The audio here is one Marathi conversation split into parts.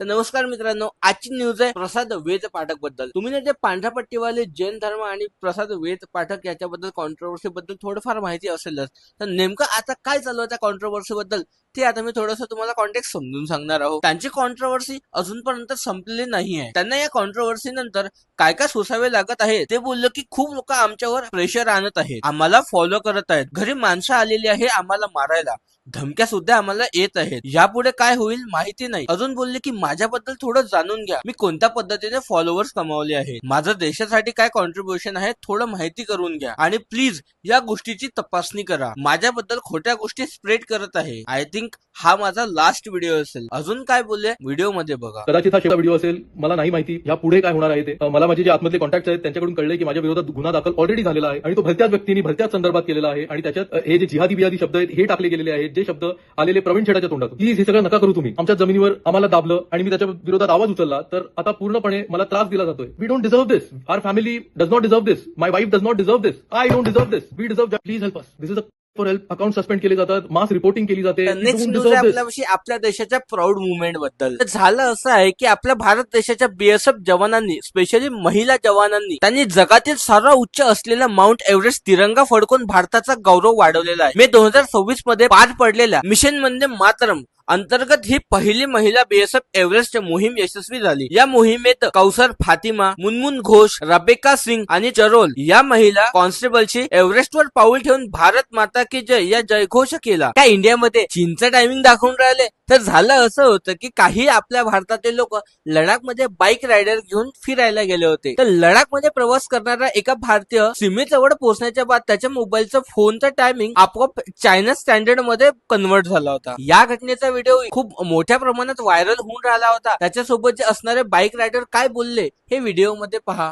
तर नमस्कार मित्रांनो, आजची न्यूज आहे प्रसाद वेद पाठक बद्दल. तुम्ही ना जे पांढऱ्या पट्टीवाले जैन धर्म आणि प्रसाद वेद पाठक याच्याबद्दल कॉन्ट्रोवर्सी बद्दल थोडंफार माहिती असेलच. तर नेमकं आता काय चालू आहे त्या कॉन्ट्रोवर्सी बद्दल ते आता मी थोडंसं तुम्हाला कॉन्टेक्स्ट समजून सांगणार आहोत. त्यांची कॉन्ट्रोवर्सी अजूनपर्यंत संपलेली नाही आहे. त्यांना या कॉन्ट्रोवर्सी नंतर काय काय सोसावे लागत आहे ते बोललं की खूप लोक आमच्यावर प्रेशर आणत आहेत, आम्हाला फॉलो करत आहेत, घरी माणसं आलेली आहे आम्हाला मारायला, धमक्या सुद्धा आम्हाला येत आहेत, यापुढे काय होईल माहिती नाही. अजून बोलले की माझ्याबद्दल थोडं जाणून घ्या, मी कोणत्या पद्धतीने फॉलोअर्स कमावले आहेत, माझं देशासाठी काय कॉन्ट्रीब्युशन आहे थोडं माहिती करून घ्या आणि प्लीज या गोष्टीची तपासणी करा. माझ्याबद्दल खोट्या गोष्टी स्प्रेड करत आहे. आय थिंक हा माझा लास्ट व्हिडिओ असेल. अजून काय बोलले व्हिडिओ मध्ये बघा. कदाचित हा शेवटचा व्हिडिओ असेल, मला नाही माहिती या पुढे काय होणार आहे ते. मला माझे जे आतमधले कॉन्टॅक्ट आहेत त्यांच्याकडून कळले की माझ्या विरोधात गुन्हा दाखल ऑलरेडी झालेला आहे आणि तो भलत्याच व्यक्तींनी भलत्याच संदर्भात केलेला आहे आणि त्याच्यात हे जे जिहादी बिहादी शब्द आहेत हे टाकले गेलेले आहेत, जे शब्द आलेले प्रवीण छेडाच्या तोंडातून. प्लीज हे सगळं नका करू तुम्ही. आमच्या जमिनीवर आम्हाला दाबलं आणि मी त्याच्या विरोधात आवाज उचलला तर आता पूर्णपणे मला त्रास दिला जातोय. We don't deserve this. Our family does not deserve this. My wife does not deserve this. I don't deserve this. We deserve. Please help us. This is for help. Account suspend केले जातात, मास रिपोर्टिंग केली जाते. नेक्स्ट न्यूज आहे आपल्याविषयी आपल्या देशाच्या प्राऊड मुवमेंट बद्दल. झालं असं आहे की आपल्या भारत देशाच्या बीएसएफ जवानांनी, स्पेशली महिला जवानांनी, त्यांनी जगातील सर्वात उच्च असलेला माउंट एव्हरेस्ट तिरंगा फडकून भारताचा गौरव वाढवलेला आहे. मे 2026 मध्ये पार पडलेल्या मिशन वंदे मातरम अंतर्गत ही पहिली महिला बीएसएफ एव्हरेस्ट मोहीम यशस्वी झाली. या मोहिमेत कौसर फातिमा, मुनमुन घोष, रबेका सिंग आणि चरोल या महिला कॉन्स्टेबलची एव्हरेस्टवर पाऊल ठेवून भारत माता की जय या जयघोष केला. काय इंडियामध्ये चीनचं टायमिंग दाखवून राहिले? तर झालं असं होतं की काही आपल्या भारतातील लोक लडाखमध्ये बाईक रायडर घेऊन फिरायला गेले होते. तर लडाखमध्ये प्रवास करणारा एका भारतीय सीमेजवळ पोहोचण्याच्या बाद त्याच्या मोबाईलचा फोनचा टायमिंग आपोआप चायना स्टँडर्ड मध्ये कन्वर्ट झाला होता. या घटनेचा व्हिडिओ खूप मोठ्या प्रमाणात व्हायरल होऊन राहिला होता. त्याच्यासोबत जे असणारे बाईक रायडर काय बोलले हे व्हिडिओ मध्ये पहा.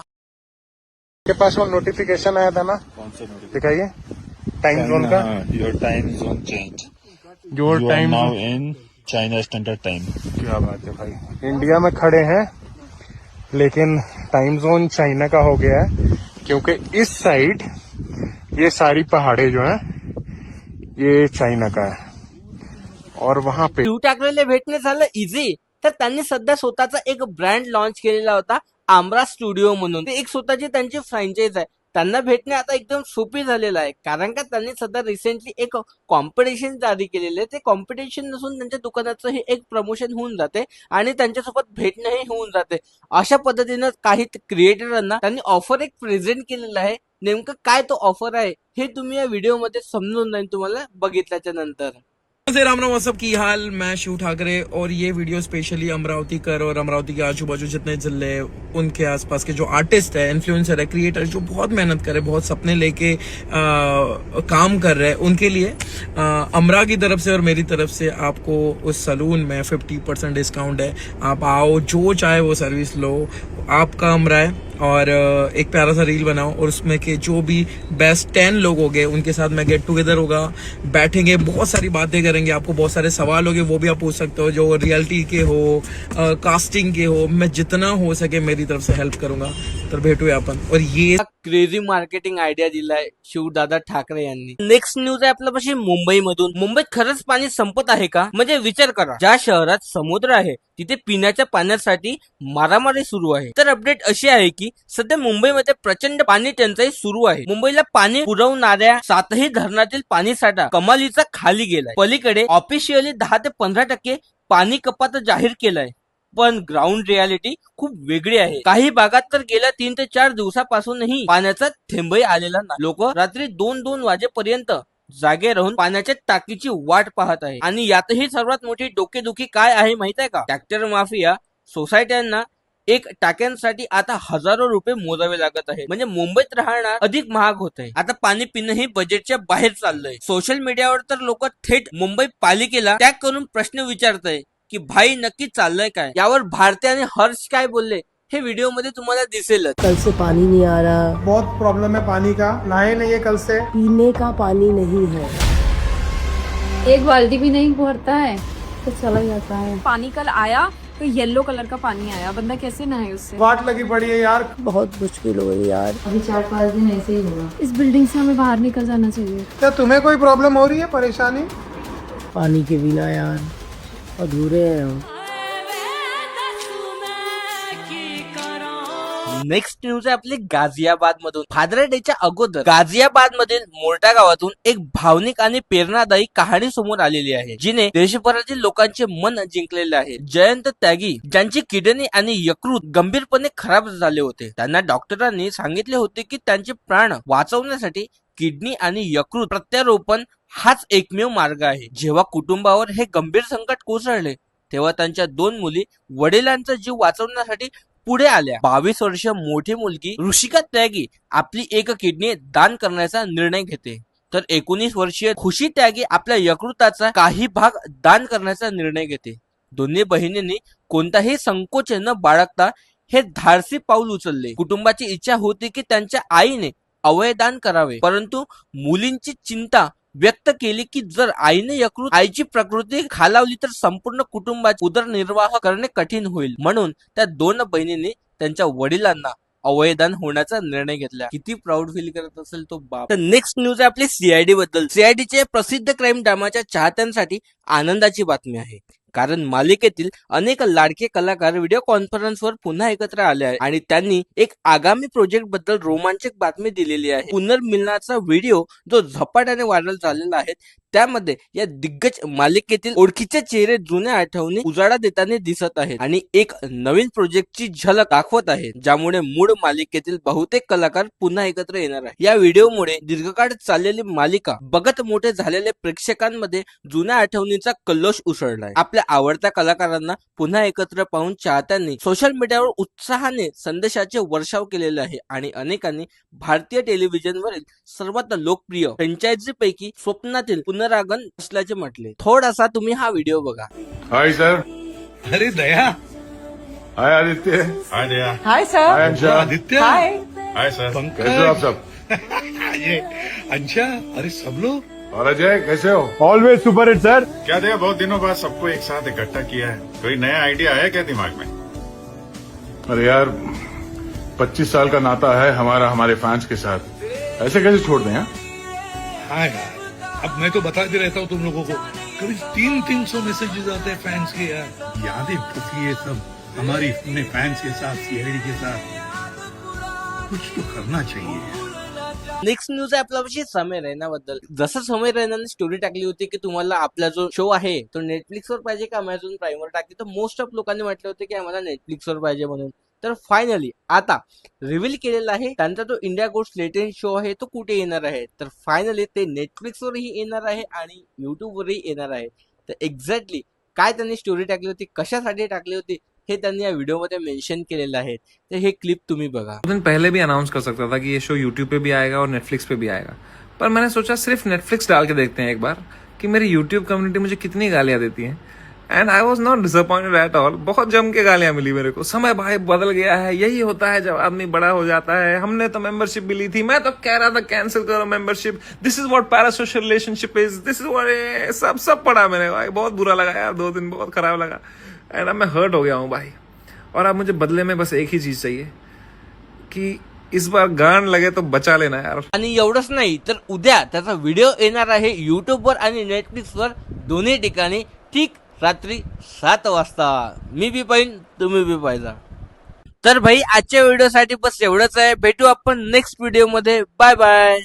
के पास वो नोटिफिकेशन आया था ना, कौन सा नोटिफिकेशन? दिखाइए टाइम जोन का. Your time zone change. Your you are time now in China standard time. क्या बात है भाई, इंडिया में खड़े हैं लेकिन टाइम जोन चाइना का हो गया है, क्योंकि इस साइड ये सारी पहाड़े जो हैं ये चाइना का है और वहां पे शिव ठाकरेला भेटणे झालं इझी. तर त्यांनी सध्या स्वतःचा एक ब्रँड लॉन्च केलेला होता, आमरा स्टुडिओ म्हणून. ते एक स्वतःची त्यांची फ्रँचाईज आहे. त्यांना भेटणे आता एकदम सोपी झालेलं आहे, कारण का त्यांनी सध्या रिसेंटली एक कॉम्पिटिशन जारी केलेले. ते कॉम्पिटिशन नसून त्यांच्या दुकानाचं हे एक प्रमोशन होऊन जाते आणि त्यांच्यासोबत भेटणंही होऊन जाते. अशा पद्धतीनं काही क्रिएटरांना त्यांनी ऑफर एक प्रेझेंट केलेला आहे. नेमकं काय तो ऑफर आहे हे तुम्ही या व्हिडिओमध्ये समजून जाईल तुम्हाला बघितल्याच्या नंतर. राम राम, सबकी हाल. मैं शिव ठाकरे और ये वीडियो स्पेशली अमरावती कर और अमरावती के आजू बाजू जितने जिले उनके आसपास के जो आर्टिस्ट है, इन्फ्लुएंसर है, क्रिएटर जो बहुत मेहनत कर रहे, बहुत सपने लेके काम कर रहे हैं, उनके लिए अमरा की तरफ से और मेरी तरफ से आपको उस सलून में 50% डिस्काउंट है. आप आओ, जो चाहे वो सर्विस लो. आपका अमरा है और एक प्यारा सा रील बनाओ और उसमें के जो भी बेस्ट 10 लोग होंगे उनके साथ में गेट टुगेदर होगा, बैठेंगे, बहुत सारी बातें करेंगे. आपको बहुत सारे सवाल होंगे, वो भी आप पूछ सकते हो, जो रियलिटी के हो, कास्टिंग के हो. मैं जितना हो सके मेरी तरफ से हेल्प करूंगा. तर भेटूया आपण. और ये क्रेझी मार्केटिंग आयडिया दिलाय शिवदादा ठाकरे यांनी. नेक्स्ट न्यूज आहे आपल्यापाशी मुंबईमधून. मुंबईत खरंच पाणी संपत आहे का? म्हणजे विचार करा, ज्या शहरात समुद्र आहे तिथे पिण्याच्या पाण्यासाठी मारामारी सुरू आहे. तर अपडेट अशी आहे की सध्या मुंबईमध्ये प्रचंड पाणी टंचाई सुरू आहे. मुंबईला पाणी पुरवणाऱ्या 7ही धरणातील पाणीसाठा कमालीचा खाली गेलाय. पलीकडे ऑफिशियली 10 ते 15% पाणी कपात जाहीर केलाय, पण ग्राउंड रियालिटी खूप वेगळी आहे. काही भागात तर गेल्या 3 ते 4 दिवसापासूनही पाण्याचा थेंबही आलेला नाही. लोक रात्री 2-2 वाजेपर्यंत जागे राहून पाण्याच्या टाकीची वाट पाहत आहे. आणि यातही सर्वात मोठी डोकेदुखी काय आहे माहित आहे का? ट्रॅक्टर माफिया सोसायट्यांना एक टाक्यांसाठी आता हजारो रुपये मोजावे लागत आहे. म्हणजे मुंबईत राहणं अधिक महाग होत आहे. आता पाणी पिणंही बजेटच्या बाहेर चाललंय. सोशल मीडियावर तर लोक थेट मुंबई पालिकेला टॅग करून प्रश्न विचारताय की भाई नक्की चाललंय काय. यावर भारती आणि हर्ष काय बोलले हे व्हिडिओ मध्ये तुम्हाला दिसेलच. कल से पानी नहीं आ रहा, बहुत प्रॉब्लम है पानी का, नहाए नहीं है कल से, पीने का पानी नहीं है, एक बाल्टी भी नहीं भरता है तो चला जाता है. पानी कल आया तो येलो कलर का पानी आया, बंदा कैसे नहाए उससे. वाट लगी पड़ी है यार. बहुत मुश्किल हो गई यार. अभी 4-5 दिन ऐसे ही होगा. इस बिल्डिंग से हमें बाहर निकल जाना चाहिए. क्या तुम्हें कोई प्रॉब्लम हो रही है, परेशानी? पानी के बिना यार अधूरे हैं हम. नेक्स्ट न्यूज आहे आपली गाझियाबाद मधून. फादर डेच्या अगोदर गाझियाबाद मधील मोर्टा गावातून एक भावनिक आणि प्रेरणादायी कहाणी समोर आलेली आहे, जिने देशभरातील लोकांचे मन जिंकलेले आहे. जयंत त्यागी, ज्यांची किडनी आणि यकृत गंभीरपणे खराब झाले होते, त्यांना डॉक्टरांनी सांगितले होते की त्यांचे प्राण वाचवण्यासाठी किडनी आणि यकृत प्रत्यारोपण हाच एकमेव मार्ग आहे. जेव्हा कुटुंबावर हे गंभीर संकट कोसळले, तेव्हा त्यांच्या 2 मुली वडिलांचा जीव वाचवण्यासाठी पुढे आल्या. 22 वर्ष मोठी मुलगी ऋषिका त्यागी आपली एक किडनी दान करण्याचा निर्णय घेते, तर 19 वर्षीय खुशी त्यागी आपल्या यकृताचा काही भाग दान करण्याचा निर्णय घेते. दोन्ही बहिणींनी कोणताही संकोच न बाळगता हे धाडसी पाऊल उचलले. कुटुंबाची इच्छा होती की त्यांच्या आईने अवयदान करावे, परंतु मुलींची चिंता व्यक्त केली की जर आईने यकृत आईची प्रकृती खालावली तर संपूर्ण कुटुंबाचा उदरनिर्वाह करणे कठीण होईल. म्हणून त्या 2 बहिणींनी त्यांच्या वडिलांना अवयदान होण्याचा निर्णय घेतला. किती प्राऊड फील करत असेल तो बाप. तर नेक्स्ट न्यूज आहे आपली सीआयडी बद्दल. सीआयडीचे प्रसिद्ध क्राईम ड्रामाच्या चाहत्यांसाठी आनंदाची बातमी आहे, कारण मालिकेतील अनेक लाडके कलाकार व्हिडिओ कॉन्फरन्सवर पुन्हा एकत्र आले आहेत आणि त्यांनी एक आगामी प्रोजेक्ट बद्दल रोमांचक बातमी दिलेली आहे. पुनर्मिलनाचा व्हिडिओ जो झपाट्याने व्हायरल झालेला आहे, त्यामध्ये या दिग्गज मालिकेतील ओळखीचे चेहरे जुन्या आठवणी उजाडा देताना दिसत आहेत आणि एक नवीन प्रोजेक्टची झलक दाखवत आहेत, ज्यामुळे मूळ मालिकेतील बहुतेक कलाकार पुन्हा एकत्र येणार आहेत. या व्हिडिओमुळे दीर्घकाळ चाललेली मालिका बघत मोठे झालेल्या प्रेक्षकांमध्ये जुन्या आठवणींचा कल्लोष उसळलाय. आपल्या आवडत्या कलाकारांना पुन्हा एकत्र पाहून चाहत्यांनी सोशल मीडियावर उत्साहाने संदेशाचे वर्षाव केलेले आहे आणि अनेकांनी भारतीय टेलिव्हिजनवरील सर्वात लोकप्रिय फ्रँचायझी पैकी स्वप्नातील पुनरागमन असल्याचे म्हटले. थोडासा तुम्ही हा व्हिडिओ बघा. Hi sir. अरे दया, हाय आदित्य. हाय दया. हाय sir. Hi Ansha. Aditya, hi. Hi sir. कैसे हो आप सब? ये अंशा, अरे सब लोग. और अजय कैसे हो? Always super hit sir. क्या दया, बहुत दिनों बाद सबको एक साथ इकट्ठा किया है. कोई नया आइडिया आया क्या दिमाग में? अरे यार 25 साल का नाता है हमारा हमारे फैंस के साथ, ऐसे कैसे छोड़ दें? हाँ यार, अब मैं तो बताते रहता हूँ तुम लोगों को, कभी 300 मैसेजेस आते हैं फैंस के यार. यादें फंसी है सब हमारी अपने फैंस के साथ, सीआईडी के साथ. कुछ तो करना चाहिए. नेक्स्ट न्यूज आहे आपल्यापाशी समय रैनाबद्दल. जसं समय रैनाने स्टोरी टाकली होती की तुम्हाला आपला जो शो आहे तो नेटफ्लिक्सवर पाहिजे का अमेझॉन प्राईमवर टाकली, तर मोस्ट ऑफ लोकांनी म्हटलं होतं की आम्हाला नेटफ्लिक्सवर पाहिजे म्हणून. तर फायनली आता रिव्हील केलेला आहे त्यांचा जो इंडिया गोट्स लेटेस्ट शो आहे तो कुठे येणार आहे. तर फायनली ते नेटफ्लिक्सवरही येणार आहे आणि युट्यूबवरही येणार आहे. तर एक्झॅक्टली काय त्यांनी स्टोरी टाकली होती, कशासाठी टाकली होती, हे त्यांनी या व्हिडिओमध्ये मेन्शन केलेलं आहे. तर हे क्लिप तुम्ही बघा. दिन पहले भी अनाउंस कर सकता था कि ये शो यूट्यूब पे भी आएगा और नेटफ्लिक्स पे भी आएगा, पर मैंने सोचा सिर्फ नेटफ्लिक्स डाल के देखते हैं एक बार कि मेरी यूट्यूब कम्युनिटी मुझे कितनी गालियां देती है. And I was not disappointed at all. बहुत जम के गालियां मिली मेरे को. समय भाई बदल गया है, यही होता है जब आदमी बड़ा हो जाता है. हमने तो मेंबरशिप भी ली थी, मैं तो कह रहा था कैंसिल करो membership. This is what parasocial relationship is. This is what सब पढ़ा मैंने भाई. बहुत बुरा लगा यार, 2 दिन बहुत खराब लगा. एंड अब मैं हर्ट हो गया हूँ भाई. और अब मुझे बदले में बस एक ही चीज चाहिए कि इस बार गांड लगे तो बचा लेना यार. आणि एवढंच नाही तर उद्या त्याचा व्हिडिओ येणार आहे युट्यूबवर आणि नेटफ्लिक्सवर दोन्ही ठिकाणी ठीक रात्री 7 वाजता. मी बी पाहिन, तुम्ही बी पाहिजा. तर भाई आजच्या व्हिडिओसाठी बस एवढंच आहे. भेटू आपण नेक्स्ट व्हिडिओमध्ये. Bye bye.